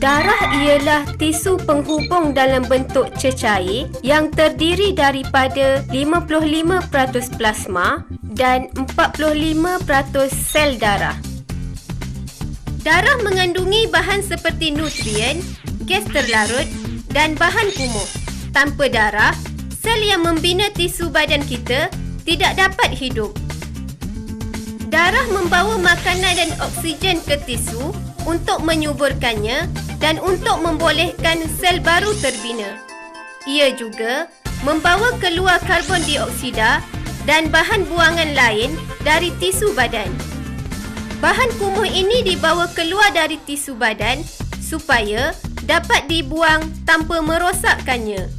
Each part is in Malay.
Darah ialah tisu penghubung dalam bentuk cecair yang terdiri daripada 55% plasma dan 45% sel darah. Darah mengandungi bahan seperti nutrien, gas terlarut dan bahan kumuh. Tanpa darah, sel yang membina tisu badan kita tidak dapat hidup. Darah membawa makanan dan oksigen ke tisu untuk menyuburkannya dan untuk membolehkan sel baru terbina. Ia juga membawa keluar karbon dioksida dan bahan buangan lain dari tisu badan. Bahan kumuh ini dibawa keluar dari tisu badan supaya dapat dibuang tanpa merosakkannya.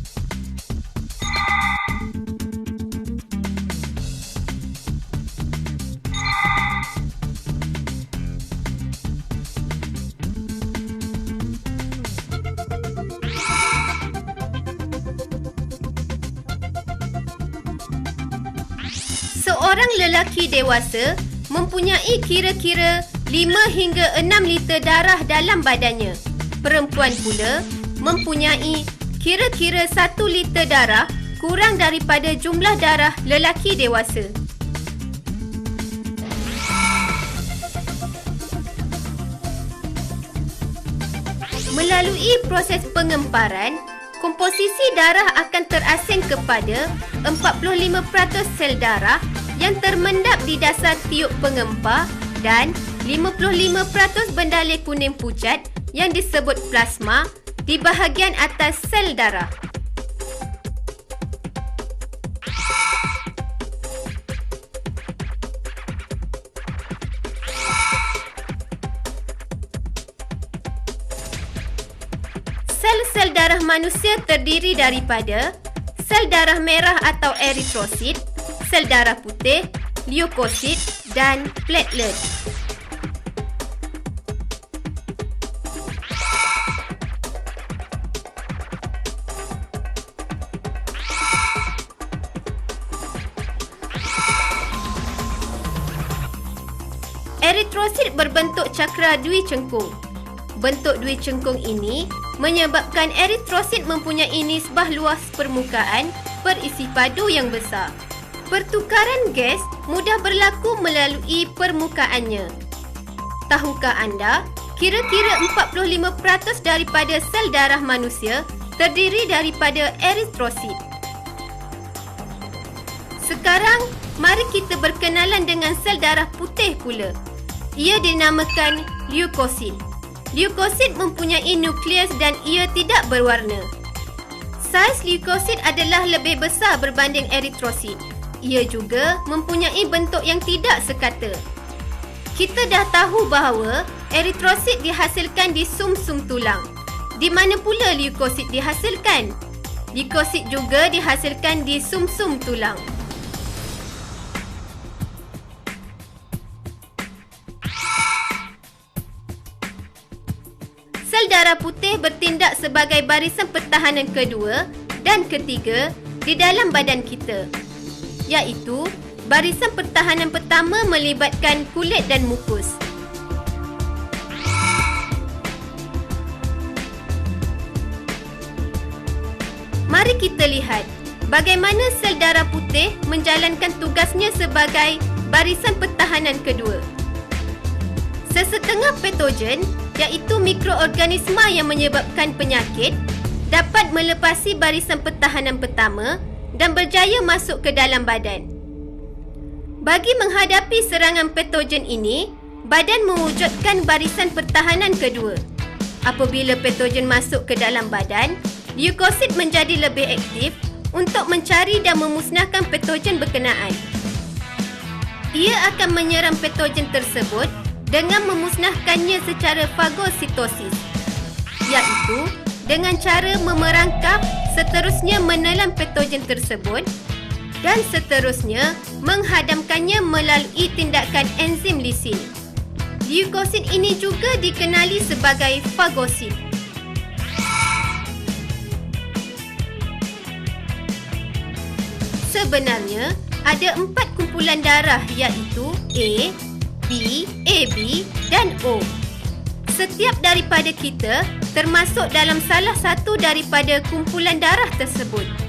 Seorang lelaki dewasa mempunyai kira-kira 5 hingga 6 liter darah dalam badannya. Perempuan pula mempunyai kira-kira 1 liter darah kurang daripada jumlah darah lelaki dewasa. Melalui proses pengemparan, komposisi darah akan terasing kepada 45% sel darah yang termendap di dasar tiup pengempar dan 55% bendalai kuning pucat yang disebut plasma di bahagian atas sel darah. Sel-sel darah manusia terdiri daripada sel darah merah atau eritrosit, sel darah putih, leukosit dan platelet. Eritrosit berbentuk cakra dwi cengkung. Bentuk dwi cengkung ini menyebabkan eritrosit mempunyai nisbah luas permukaan berisi padu yang besar. Pertukaran gas mudah berlaku melalui permukaannya. Tahukah anda, kira-kira 45% daripada sel darah manusia terdiri daripada eritrosit. Sekarang, mari kita berkenalan dengan sel darah putih pula. Ia dinamakan leukosit. Leukosit mempunyai nukleus dan ia tidak berwarna. Saiz leukosit adalah lebih besar berbanding eritrosit. Ia juga mempunyai bentuk yang tidak sekata. Kita dah tahu bahawa eritrosit dihasilkan di sum-sum tulang. Di mana pula leukosit dihasilkan? Leukosit juga dihasilkan di sum-sum tulang. Sel darah putih bertindak sebagai barisan pertahanan kedua dan ketiga di dalam badan kita, iaitu barisan pertahanan pertama melibatkan kulit dan mukus. Mari kita lihat bagaimana sel darah putih menjalankan tugasnya sebagai barisan pertahanan kedua. Sesetengah patogen, iaitu mikroorganisma yang menyebabkan penyakit, dapat melepasi barisan pertahanan pertama dan berjaya masuk ke dalam badan. Bagi menghadapi serangan patogen ini, badan mewujudkan barisan pertahanan kedua. Apabila patogen masuk ke dalam badan, leukosit menjadi lebih aktif untuk mencari dan memusnahkan patogen berkenaan. Ia akan menyerang patogen tersebut dengan memusnahkannya secara fagositosis, iaitu dengan cara memerangkap, seterusnya menelan patogen tersebut dan seterusnya menghadamkannya melalui tindakan enzim lisin. Leukosit ini juga dikenali sebagai fagosit. Sebenarnya, ada 4 kumpulan darah iaitu A, B, AB dan O. Setiap daripada kita termasuk dalam salah satu daripada kumpulan darah tersebut.